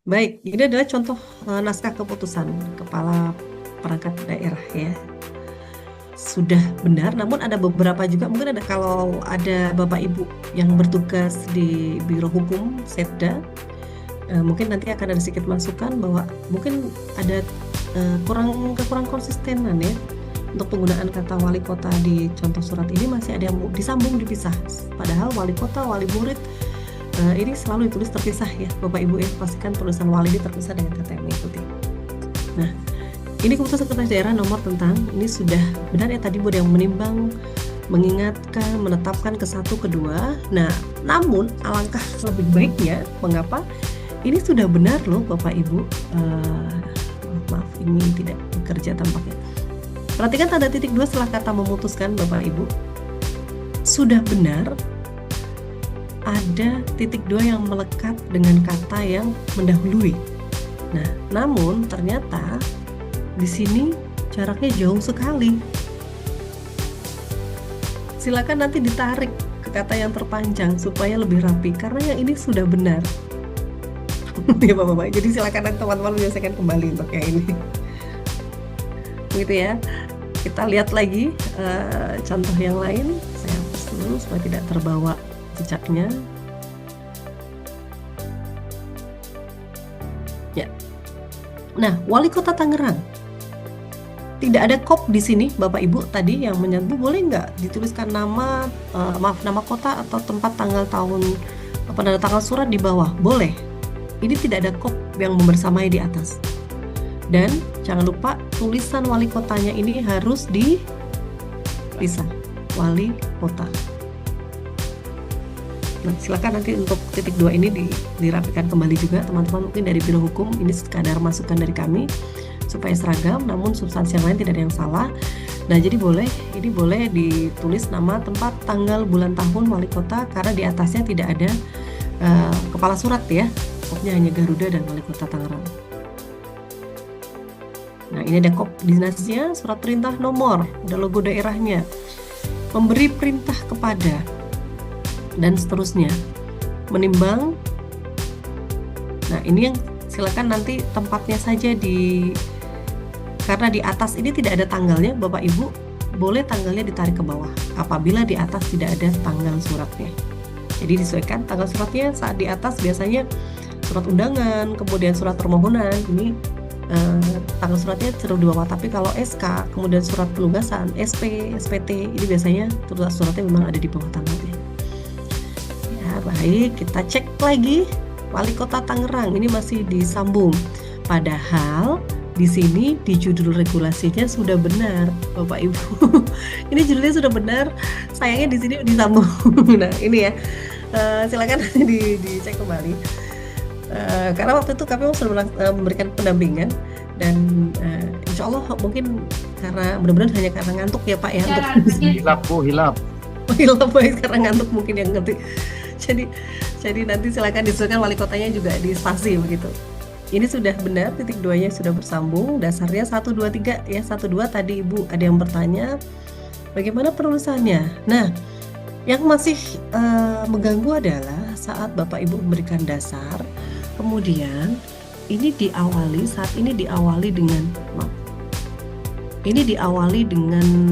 Baik, ini adalah contoh naskah keputusan kepala perangkat daerah ya. Sudah benar, namun ada beberapa juga mungkin ada kalau ada Bapak Ibu yang bertugas di Biro Hukum Setda, mungkin nanti akan ada sedikit masukan bahwa mungkin ada kurang konsistenan ya untuk penggunaan kata wali kota di contoh surat ini masih ada yang disambung dipisah. Padahal wali kota, wali murid ini selalu ditulis terpisah ya Bapak Ibu ya, pastikan tulisan wali ini terpisah dengan kata yang mengikuti. Nah, ini keputusan sekretaris daerah nomor tentang ini sudah benar ya tadi buat yang menimbang, mengingatkan, menetapkan ke satu, kedua. Nah, namun alangkah lebih baiknya, mengapa? Ini sudah benar loh Bapak Ibu. Maaf, ini tidak bekerja tampaknya. Perhatikan tanda titik 2 setelah kata memutuskan Bapak Ibu. Sudah benar ada titik 2 yang melekat dengan kata yang mendahului. Nah, namun ternyata di sini jaraknya jauh sekali. Silakan nanti ditarik ke kata yang terpanjang supaya lebih rapi karena yang ini sudah benar. Ya Bapak-bapak. Jadi silakan nanti teman-teman menyelesaikan kembali untuk yang ini. Begitu ya. Kita lihat lagi contoh yang lain. Saya hapus dulu supaya tidak terbawa jejaknya. Ya. Nah, Wali Kota Tangerang. Tidak ada kop di sini, Bapak Ibu tadi yang menyebut boleh nggak dituliskan nama, nama kota atau tempat tanggal tahun tanggal surat di bawah? Boleh. Ini tidak ada kop yang membersamai di atas. Dan jangan lupa tulisan wali kotanya ini harus dipisah. Wali kota. Nah, silakan nanti untuk titik 2 ini dirapikan kembali juga teman-teman, mungkin dari Biro Hukum. Ini sekadar masukan dari kami supaya seragam, namun substansi yang lain tidak ada yang salah. Nah, jadi ini boleh ditulis nama, tempat, tanggal, bulan, tahun, wali kota, karena di atasnya tidak ada kepala surat ya. Kopnya hanya Garuda dan wali kota Tangerang. Nah, ini ada kop dinasnya, surat perintah nomor, ada logo daerahnya, memberi perintah kepada, dan seterusnya. Menimbang. Nah, ini yang silakan nanti tempatnya saja karena di atas ini tidak ada tanggalnya, Bapak Ibu, boleh tanggalnya ditarik ke bawah apabila di atas tidak ada tanggal suratnya. Jadi disesuaikan tanggal suratnya saat di atas biasanya surat undangan, kemudian surat permohonan, ini tanggal suratnya taruh di bawah. Tapi kalau SK, kemudian surat penugasan, SP, SPT, ini biasanya suratnya memang ada di bawah tanggalnya. Ya, baik, kita cek lagi. Wali Kota Tangerang ini masih disambung. Padahal di sini di judul regulasinya sudah benar, Bapak Ibu. Ini judulnya sudah benar, sayangnya di sini disambung. Nah, ini ya. Silakan nanti dicek kembali. Karena waktu itu kami sudah memberikan pendampingan dan insya Allah mungkin karena mudah-mudahan hanya karena ngantuk ya Pak ya. Hilap Bu, hilap. Hilap baik karena ngantuk mungkin yang ngerti. Jadi nanti silakan disesuaikan wali kotanya juga di spasi begitu. Ini sudah benar, titik 2-nya sudah bersambung, dasarnya 1, 2, 3 ya, 1, 2 tadi Ibu ada yang bertanya bagaimana penulisannya. Nah, yang masih mengganggu adalah saat Bapak Ibu memberikan dasar, kemudian ini saat ini diawali dengan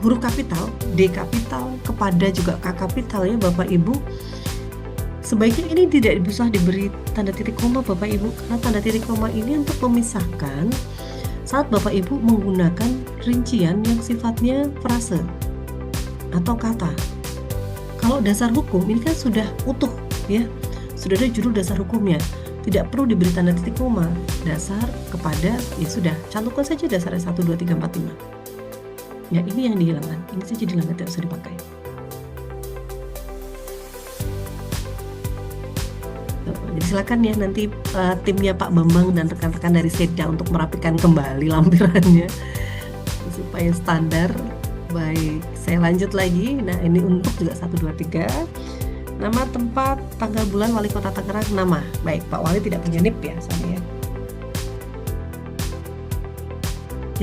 huruf kapital, D kapital, kepada juga K kapital ya Bapak Ibu. Sebaiknya ini tidak bisa diberi tanda titik koma Bapak Ibu, karena tanda titik koma ini untuk memisahkan saat Bapak Ibu menggunakan rincian yang sifatnya frase atau kata. Kalau dasar hukum ini kan sudah utuh ya, sudah ada judul dasar hukumnya, tidak perlu diberi tanda titik koma. Dasar kepada ya sudah, cantumkan saja dasarnya 1, 2, 3, 4, 5. Ya, ini yang dihilangkan, ini saja dihilangkan, tidak usah dipakai. Jadi silakan ya nanti timnya Pak Bambang dan rekan-rekan dari Setda untuk merapikan kembali lampirannya supaya standar. Baik, saya lanjut lagi. Nah, ini untuk juga 1, 2, 3. Nama, tempat, tanggal, bulan, wali kota Tangerang, nama. Baik, Pak Wali tidak punya NIP ya soalnya ya.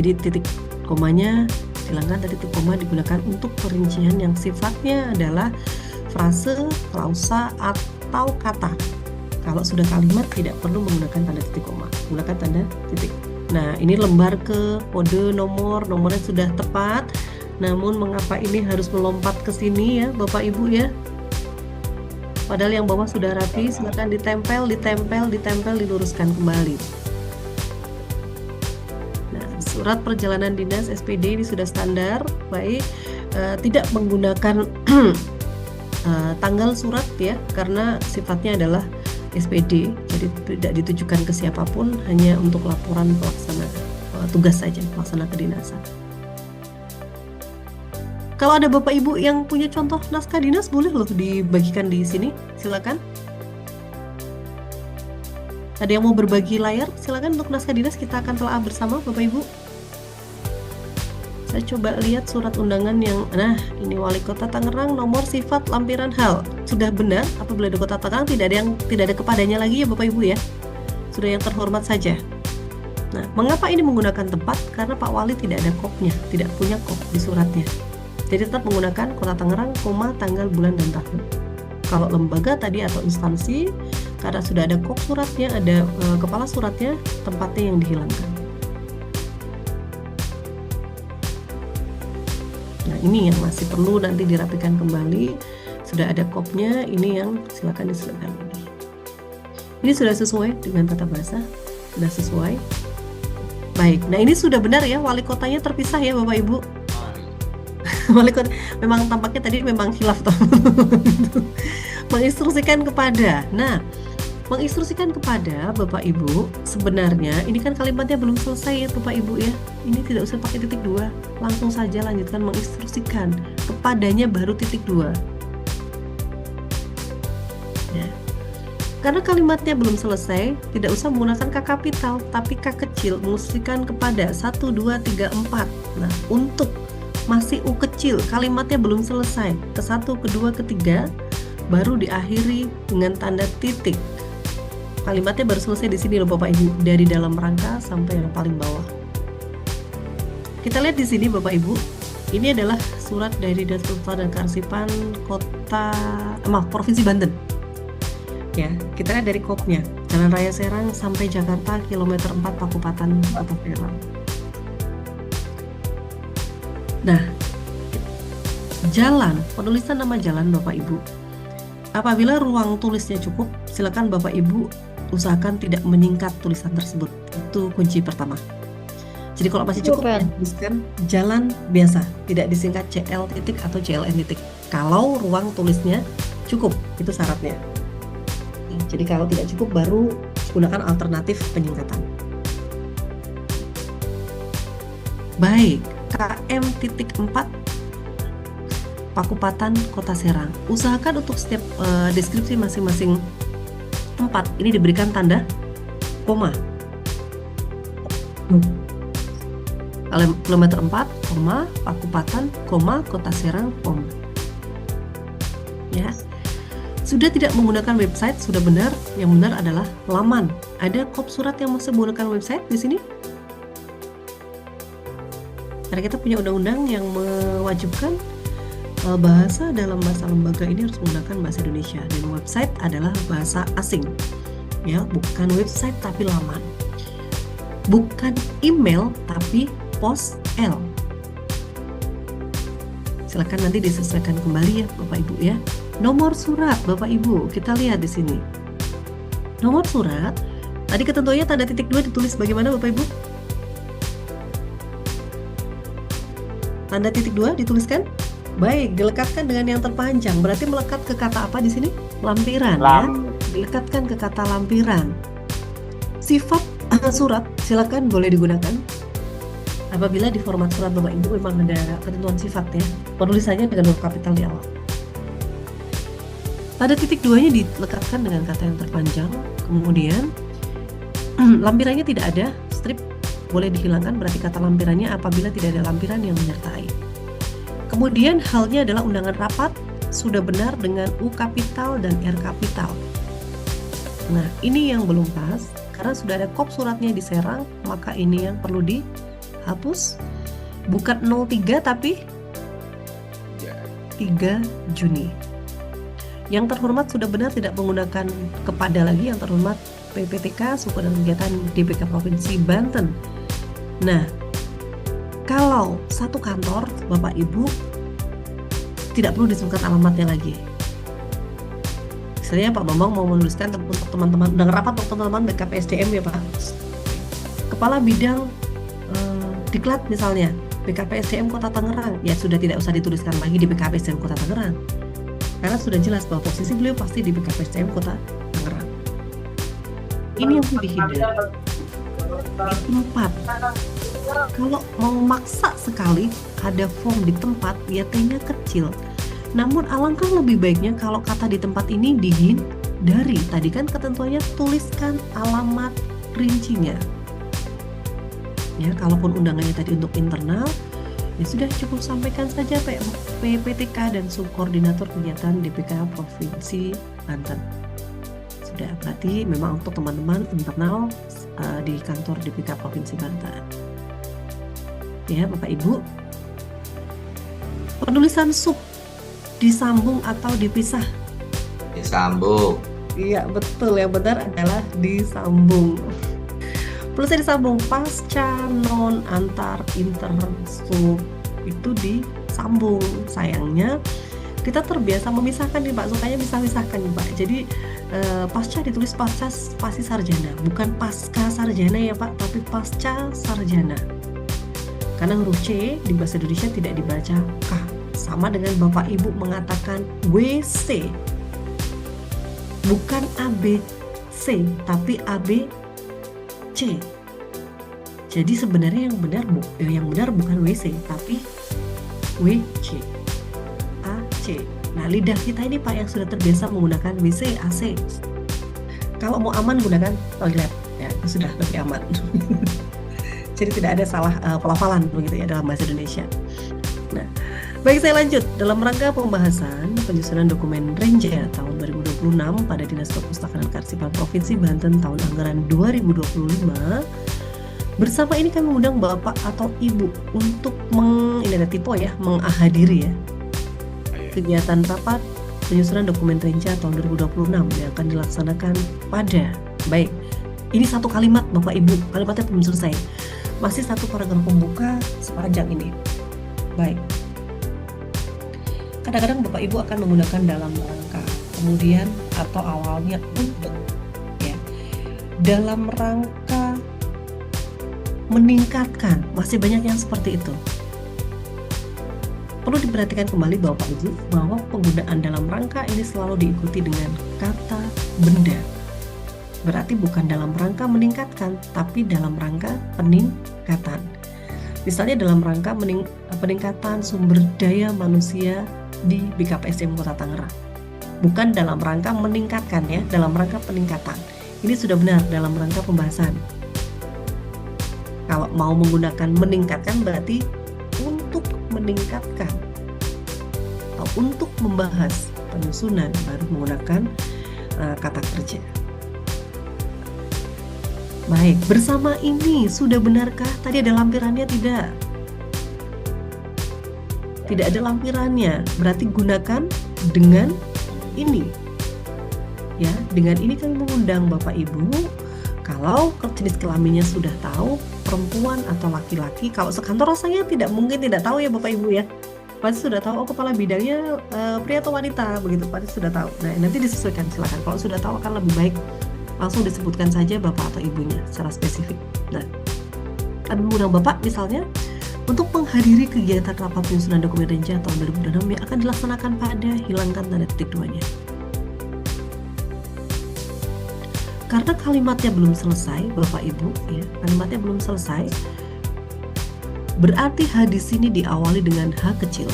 Jadi titik komanya hilangkan, dari titik koma digunakan untuk perincian yang sifatnya adalah frase, klausa, atau kata. Kalau sudah kalimat tidak perlu menggunakan tanda titik koma, gunakan tanda titik. Nah, ini lembar ke kode nomornya sudah tepat. Namun mengapa ini harus melompat ke sini ya Bapak Ibu ya? Padahal yang bawah sudah rapi, silakan ditempel, diluruskan kembali. Nah, surat perjalanan dinas SPD ini sudah standar, baik, tidak menggunakan tanggal surat ya, karena sifatnya adalah SPD, jadi tidak ditujukan ke siapapun, hanya untuk laporan pelaksana tugas saja, pelaksana kedinasan. Kalau ada Bapak Ibu yang punya contoh naskah dinas, boleh loh dibagikan di sini, silakan. Ada yang mau berbagi layar, silakan untuk naskah dinas kita akan telah bersama Bapak Ibu. Saya coba lihat surat undangan yang, nah ini Wali Kota Tangerang, nomor sifat lampiran hal. Sudah benar, apabila di Kota Tangerang tidak ada kepadanya lagi ya Bapak Ibu ya. Sudah yang terhormat saja. Nah, mengapa ini menggunakan tempat? Karena Pak Wali tidak ada kopnya, tidak punya kop di suratnya. Jadi tetap menggunakan Kota Tangerang, tanggal, bulan, dan tahun. Kalau lembaga tadi atau instansi, karena sudah ada kop suratnya, ada kepala suratnya, tempatnya yang dihilangkan. Nah, ini yang masih perlu nanti dirapikan kembali. Sudah ada kopnya, ini yang silakan diselesaikan lagi. Ini sudah sesuai dengan tata bahasa, sudah sesuai. Baik, nah ini sudah benar ya, wali kotanya terpisah ya Bapak Ibu. Wali kota memang tampaknya tadi memang khilaf menginstruksikan kepada. Nah, menginstruksikan kepada Bapak Ibu, sebenarnya ini kan kalimatnya belum selesai ya Bapak Ibu ya. Ini tidak usah pakai titik 2, langsung saja lanjutkan menginstruksikan kepadanya baru titik 2 ya. Karena kalimatnya belum selesai, tidak usah menggunakan K kapital, tapi K kecil, menginstruksikan kepada 1, 2, 3, 4. Nah, untuk masih U kecil, kalimatnya belum selesai, ke 1, kedua, ketiga, baru diakhiri dengan tanda titik. Kalimatnya baru selesai di sini loh Bapak Ibu, dari dalam rangka sampai yang paling bawah. Kita lihat di sini Bapak Ibu, ini adalah surat dari Dinas Perpustakaan dan Kearsipan Provinsi Banten. Ya, kita lihat dari kopnya, Jalan Raya Serang sampai Jakarta, kilometer 4 Pakupatan Kota Serang. Nah, jalan, penulisan nama jalan Bapak Ibu. Apabila ruang tulisnya cukup, silakan Bapak Ibu usahakan tidak menyingkat tulisan tersebut. Itu kunci pertama. Jadi kalau masih cukup, ya, tuliskan jalan biasa, tidak disingkat CL titik atau CLN titik. Kalau ruang tulisnya cukup, itu syaratnya. Jadi kalau tidak cukup, baru gunakan alternatif penyingkatan. Baik. KM.4 Pakupatan Kota Serang. Usahakan untuk setiap deskripsi masing-masing tempat ini diberikan tanda koma. Kilometer 4, koma, Pakupatan, koma, Kota Serang, koma. Ya. Sudah tidak menggunakan website, sudah benar. Yang benar adalah laman. Ada kop surat yang masih menggunakan website di sini? Karena kita punya undang-undang yang mewajibkan bahasa dalam bahasa lembaga ini harus menggunakan bahasa Indonesia, dan website adalah bahasa asing ya, bukan website tapi laman, bukan email tapi POS-L. Silakan nanti disesuaikan kembali ya Bapak Ibu ya. Nomor surat Bapak Ibu, kita lihat di sini. Nomor surat tadi ketentuannya tanda titik 2 ditulis bagaimana Bapak Ibu? Tanda titik 2 dituliskan? Baik, dilekatkan dengan yang terpanjang. Berarti melekat ke kata apa di sini? Lampiran ya. Dilekatkan ke kata lampiran. Sifat surat silakan boleh digunakan. Apabila di format surat Bapak Ibu memang ada ketentuan sifat ya. Penulisannya dengan huruf kapital di awal. Tanda titik 2-nya dilekatkan dengan kata yang terpanjang. Kemudian lampirannya tidak ada, strip boleh dihilangkan, berarti kata lampirannya apabila tidak ada lampiran yang menyertai. Kemudian halnya adalah undangan rapat sudah benar dengan U kapital dan R kapital. Nah, ini yang belum pas karena sudah ada kop suratnya di Serang, maka ini yang perlu dihapus. Bukan 03 tapi 3 Juni. Yang terhormat sudah benar tidak menggunakan kepada lagi. Yang terhormat PPTK Suku dan Kegiatan DPK Provinsi Banten. Nah, kalau satu kantor Bapak Ibu tidak perlu disebutkan alamatnya lagi. Misalnya Pak Bambang mau menuliskan untuk teman-teman, udah rapat untuk teman-teman BKP SDM ya Pak. Kepala Bidang Diklat misalnya, BKP SDM Kota Tangerang, ya sudah tidak usah dituliskan lagi di BKP SDM Kota Tangerang. Karena sudah jelas bahwa posisi beliau pasti di BKP SDM Kota Tangerang. Ini yang perlu dihindari. Tempat. Kalau mau maksa sekali ada form di tempat, ya T-nya kecil. Namun alangkah lebih baiknya kalau kata di tempat ini dihindari. Tadi kan ketentuannya tuliskan alamat rincinya. Ya, kalaupun undangannya tadi untuk internal, ya sudah cukup sampaikan saja PPTK dan Subkoordinator Kegiatan DPK Provinsi Banten. Sudah, berarti memang untuk teman-teman internal di kantor DPK Provinsi Banten. Ya, Bapak Ibu. Penulisan sub disambung atau dipisah? Disambung. Iya, betul. Yang benar adalah disambung. Penulisan disambung pasca, non, antar, inter, sub itu disambung. Sayangnya kita terbiasa memisahkan nih Pak, sukanya bisa misahkan nih Pak. Jadi pasca ditulis pasca spasi sarjana, bukan pasca sarjana ya Pak, tapi pasca sarjana. Karena huruf C di bahasa Indonesia tidak dibaca K. Sama dengan Bapak Ibu mengatakan WC. Bukan ABC, tapi ABC. Jadi sebenarnya yang benar bukan WC, tapi WC. AC. Nah, lidah kita ini Pak yang sudah terbiasa menggunakan WC, AC. Kalau mau aman gunakan toilet, ya itu sudah lebih aman. Jadi tidak ada salah pelafalan begitu ya dalam bahasa Indonesia. Nah, baik, saya lanjut. Dalam rangka pembahasan penyusunan dokumen Renja tahun 2026 pada Dinas Perpustakaan dan Kearsipan Provinsi Banten tahun anggaran 2025, bersama ini kami mengundang Bapak atau Ibu untuk ini ada tipe ya, menghadiri ya kegiatan rapat penyusunan dokumen Renja tahun 2026 yang akan dilaksanakan pada, baik, ini satu kalimat Bapak Ibu, kalimatnya belum selesai. Masih satu paragraf pembuka sepanjang ini. Baik. Kadang-kadang Bapak Ibu akan menggunakan dalam rangka, kemudian atau awalnya untuk, ya, dalam rangka meningkatkan, masih banyak yang seperti itu. Perlu diperhatikan kembali Bapak Ibu bahwa penggunaan dalam rangka ini selalu diikuti dengan kata benda. Berarti bukan dalam rangka meningkatkan, tapi dalam rangka peningkatan. Misalnya dalam rangka peningkatan sumber daya manusia di BKP SDM Kota Tangerang. Bukan dalam rangka meningkatkan ya, dalam rangka peningkatan. Ini sudah benar dalam rangka pembahasan. Kalau mau menggunakan meningkatkan berarti untuk meningkatkan atau untuk membahas penyusunan baru menggunakan kata kerja. Baik, bersama ini sudah benarkah? Tadi ada lampirannya tidak? Tidak ada lampirannya, berarti gunakan dengan ini. Ya, dengan ini kami mengundang Bapak Ibu, kalau jenis kelaminnya sudah tahu, perempuan atau laki-laki. Kalau sekantor rasanya tidak mungkin tidak tahu ya Bapak Ibu ya. Pasti sudah tahu, oh kepala bidangnya pria atau wanita, begitu pasti sudah tahu. Nah, nanti disesuaikan silakan. Kalau sudah tahu akan lebih baik langsung disebutkan saja Bapak atau Ibunya secara spesifik. Nah, kami mengundang Bapak misalnya untuk menghadiri kegiatan rapat penyusunan dokumen Renja tahun 2026 yang akan dilaksanakan pada hilangkan tanda titik duanya. Karena kalimatnya belum selesai, Bapak Ibu, ya, kalimatnya belum selesai, berarti H di sini diawali dengan H kecil.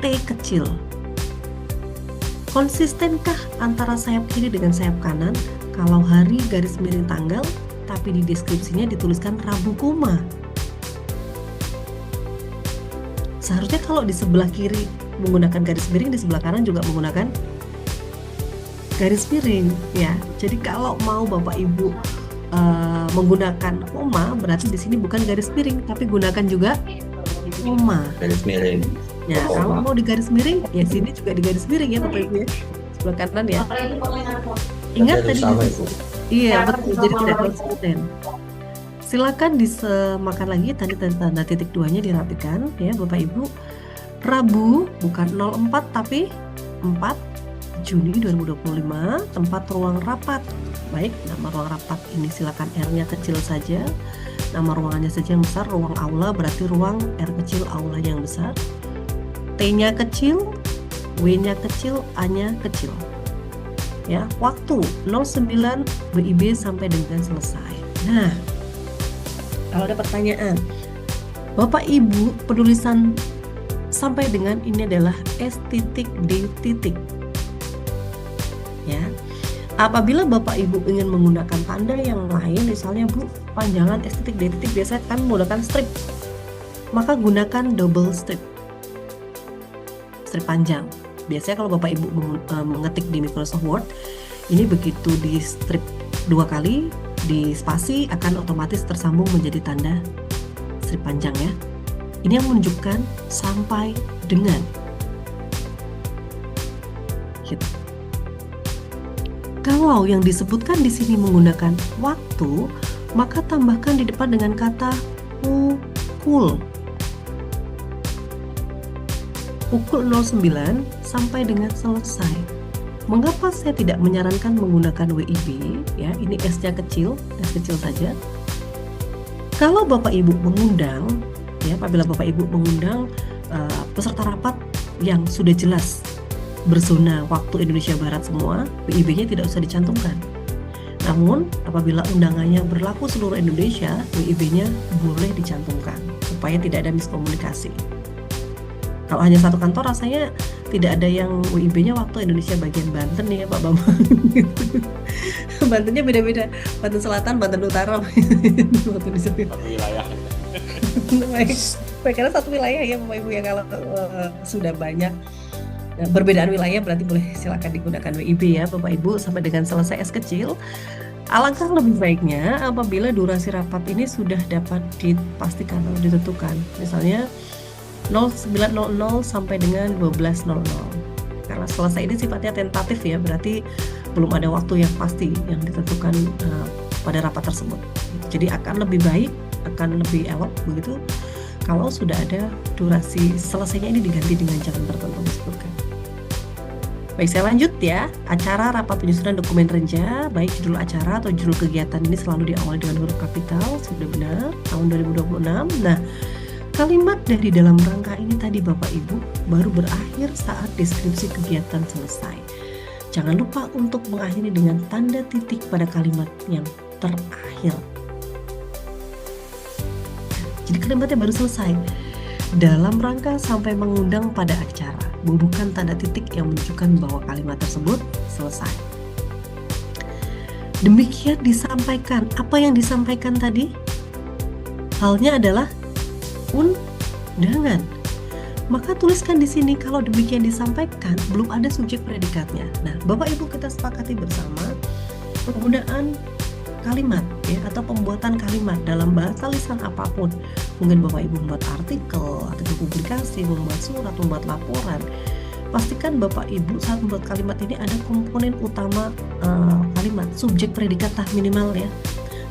T kecil. Konsistenkah antara sayap kiri dengan sayap kanan? Kalau hari garis miring tanggal, tapi di deskripsinya dituliskan Rabu Koma. Seharusnya kalau di sebelah kiri menggunakan garis miring, di sebelah kanan juga menggunakan garis miring, ya. Jadi kalau mau Bapak Ibu menggunakan koma, berarti di sini bukan garis miring, tapi gunakan juga koma. Garis miring. Ya, Koma. kalau mau di garis miring, ya sini juga di garis miring ya Bapak Ibu ya. Sebelah kanan ya. Ingat Berarti tadi sama itu. iya betul, jadi tidak konsisten. Silakan disemakan lagi tanda titik 2-nya dirapikan ya Bapak Ibu. Rabu bukan 04 tapi 4 Juni 2025, tempat ruang rapat. Baik, nama ruang rapat ini silakan R-nya kecil saja. Nama ruangannya saja yang besar, ruang aula berarti ruang R kecil, aulanya yang besar. T-nya kecil, W-nya kecil, A-nya kecil. Ya, waktu 09 WIB sampai dengan selesai. Nah, kalau ada pertanyaan, Bapak Ibu penulisan sampai dengan ini adalah S.D. Ya. Apabila Bapak Ibu ingin menggunakan tanda yang lain, misalnya Bu, panjangan S.D. biasanya kan menggunakan strip. Maka gunakan double strip. Strip panjang. Biasanya kalau Bapak Ibu mengetik di Microsoft Word, ini begitu di strip 2 kali, di spasi akan otomatis tersambung menjadi tanda strip panjang ya. Ini yang menunjukkan sampai dengan. Gitu. Kalau yang disebutkan di sini menggunakan waktu, maka tambahkan di depan dengan kata pukul. Pukul 09 sampai dengan selesai. Mengapa saya tidak menyarankan menggunakan WIB? Ya, ini S-nya kecil, S kecil saja. Kalau Bapak Ibu mengundang, ya, apabila Bapak Ibu mengundang peserta rapat yang sudah jelas berzona waktu Indonesia Barat semua, WIB-nya tidak usah dicantumkan. Namun, apabila undangannya berlaku seluruh Indonesia, WIB-nya boleh dicantumkan supaya tidak ada miskomunikasi. Kalau hanya satu kantor rasanya tidak ada yang WIB-nya waktu Indonesia bagian Banten nih ya Pak Bambang. Bantennya beda-beda, Banten Selatan, Banten Utara. Waktu disebut Satu wilayah. Baik, karena satu wilayah ya Bapak Ibu ya, kalau sudah banyak perbedaan wilayah berarti boleh silakan digunakan WIB ya Bapak Ibu sampai dengan selesai S kecil. Alangkah lebih baiknya apabila durasi rapat ini sudah dapat dipastikan atau ditentukan. Misalnya 09.00 sampai dengan 12.00. Karena selesai ini sifatnya tentatif ya, berarti belum ada waktu yang pasti yang ditentukan pada rapat tersebut. Jadi akan lebih baik, akan lebih elok begitu kalau sudah ada durasi selesainya ini diganti dengan jam tertentu disebutkan. Baik, saya lanjut ya. Acara rapat penyusunan dokumen renca, baik judul acara atau judul kegiatan ini selalu diawali dengan huruf kapital, sudah benar, tahun 2026. Nah, kalimat dari dalam rangka ini tadi Bapak Ibu baru berakhir saat deskripsi kegiatan selesai. Jangan lupa untuk mengakhiri dengan tanda titik pada kalimat yang terakhir. Jadi kalimatnya baru selesai. Dalam rangka sampai mengundang pada acara, bubuhkan tanda titik yang menunjukkan bahwa kalimat tersebut selesai. Demikian disampaikan. Apa yang disampaikan tadi? Halnya adalah undangan. Maka tuliskan di sini kalau demikian disampaikan belum ada subjek predikatnya. Nah, Bapak Ibu kita sepakati bersama penggunaan kalimat ya atau pembuatan kalimat dalam bahasa lisan apapun. Mungkin Bapak Ibu membuat artikel, artikel publikasi, membuat surat, membuat laporan. Pastikan Bapak Ibu saat membuat kalimat ini ada komponen utama kalimat, subjek predikat minimal ya.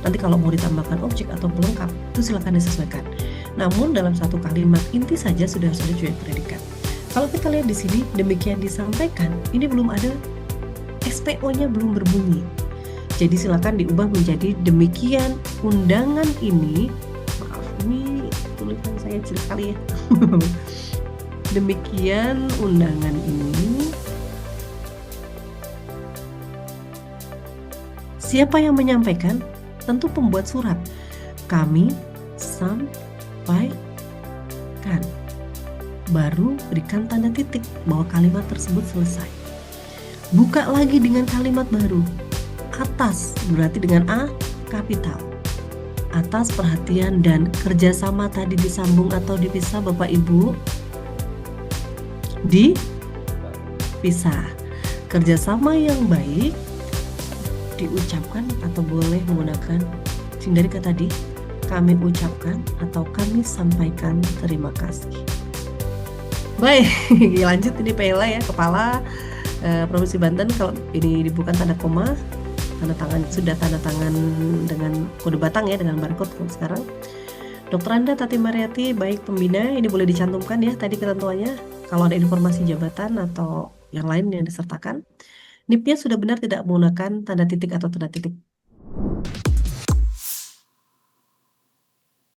Nanti kalau mau ditambahkan objek atau pelengkap itu silakan disesuaikan. Namun dalam satu kalimat inti saja sudah harus ada subjek predikat. Kalau kita lihat di sini demikian disampaikan, ini belum ada SPO-nya belum berbunyi. Jadi silakan diubah menjadi demikian undangan ini. Maaf, ini tulisan saya kecil sekali ya. Demikian undangan ini. Siapa yang menyampaikan? Tentu pembuat surat. Kami sampaikan. Baru berikan tanda titik bahwa kalimat tersebut selesai. Buka lagi dengan kalimat baru. Atas berarti dengan A kapital. Atas perhatian dan kerjasama tadi disambung atau dipisah Bapak Ibu? Dipisah. Kerjasama yang baik diucapkan atau boleh menggunakan hindari kata di kami ucapkan atau kami sampaikan terima kasih. Baik, lanjut ini Pela ya, Kepala Provinsi Banten. Kalau ini bukan tanda koma, tanda tangan sudah tanda tangan dengan kode batang ya, dengan barcode kalau sekarang. Dr. Anda Tati Mariati, baik pembina, ini boleh dicantumkan ya tadi ketentuannya. Kalau ada informasi jabatan atau yang lain yang disertakan. NIP-nya sudah benar tidak menggunakan tanda titik atau tanda titik